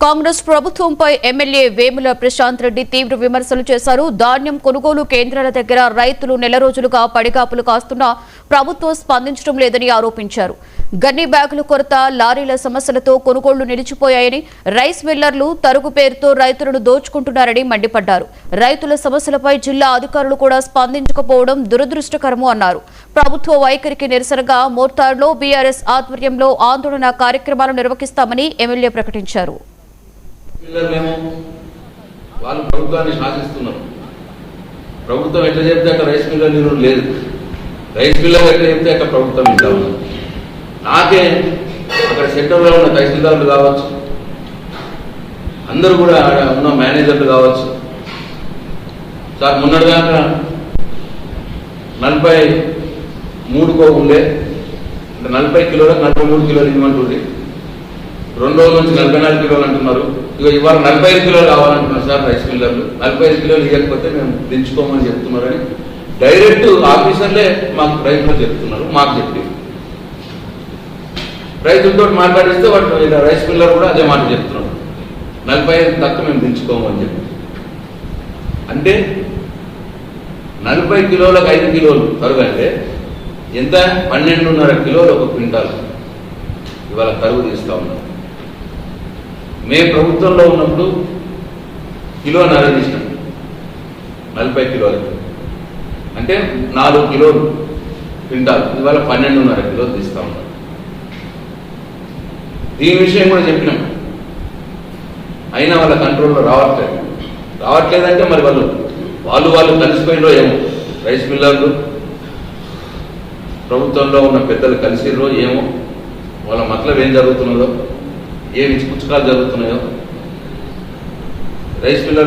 కాంగ్రెస్ ప్రభుత్వంపై ఎమ్మెల్యే వేముల ప్రశాంత్ రెడ్డి తీవ్ర విమర్శలు చేశారు. ధాన్యం కొనుగోలు కేంద్రాల దగ్గర రైతులు నెల రోజులుగా పడిగాపులు కాస్తున్నా ప్రభుత్వం స్పందించడం లేదని ఆరోపించారు. గన్ని బ్యాగుల కొరత, లారీల సమస్యలతో కొనుగోళ్లు నిలిచిపోయాయని, రైస్ మిల్లర్లు తరుగు పేరుతో రైతులను దోచుకుంటున్నారని మండిపడ్డారు. రైతుల సమస్యలపై జిల్లా అధికారులు కూడా స్పందించకపోవడం దురదృష్టకరము అన్నారు. ప్రభుత్వ వైఖరికి నిరసనగా మోర్తాడులో బీఆర్ఎస్ ఆధ్వర్యంలో ఆందోళన కార్యక్రమాలు నిర్వహిస్తామని ఎమ్మెల్యే ప్రకటించారు. వాళ్ళు ప్రభుత్వాన్ని శాసిస్తున్నారు. ప్రభుత్వం ఎట్లా చెప్తే అక్కడ రైస్ మిల్లర్ నీరు లేదు, రైస్ మిల్లర్ ఎట్లా చెప్తే అక్కడ ప్రభుత్వం ఇంటా ఉన్నారు. నాకే అక్కడ సెంటర్లో ఉన్న తహసీల్దారులు కావచ్చు, అందరూ కూడా ఉన్న మేనేజర్లు కావచ్చు, సార్ మొన్నటిదాకా 43 ఉండే, 40 కిలోలకు 43 కిలోలు ఇవ్వమంటుంది. 2 రోజుల నుంచి 44 కిలోలు అంటున్నారు. ఇక ఇవాళ 45 కిలోలు కావాలంటున్నారు సార్ రైస్ మిల్లర్లు. 45 కిలోలు ఇవ్వకపోతే మేము దించుకోమని చెప్తున్నారని డైరెక్ట్ ఆఫీసర్లే మాకు రైతులు చెప్తున్నారు. మాకు చెప్పి రైతులతో మాట్లాడిస్తే వాటి రైస్ మిల్లర్ కూడా అదే మాట చెప్తున్నాడు, 45 తక్కువ మేము దించుకోమని చెప్పి. అంటే 40 కిలోలకు 5 కిలోలు తరుగు అంటే ఎంత? 12.5 కిలోలు ఒక క్వింటాల్ ఇవాళ తరుగు తీస్తూ ఉన్నాం. మేము ప్రభుత్వంలో ఉన్నప్పుడు కిలో నర తీసినాం 40 కిలోలు, అంటే 4 కిలోలు క్వింటాల్, ఇవాళ 12.5 కిలోలు తీస్తూ ఉన్నాం. దీని విషయం కూడా చెప్పినాం, అయినా వాళ్ళ కంట్రోల్లో రావట్లేదంటే మరి వాళ్ళు కలిసిపోయినో ఏమో, రైస్ మిల్లర్లు ప్రభుత్వంలో ఉన్న పెద్దలు కలిసిరో ఏమో, వాళ్ళ మతలబ్ ఏం జరుగుతున్నదో, ఏ విచ్చిపుచ్చకాలు జరుగుతున్నాయో రైస్ మిల్లర్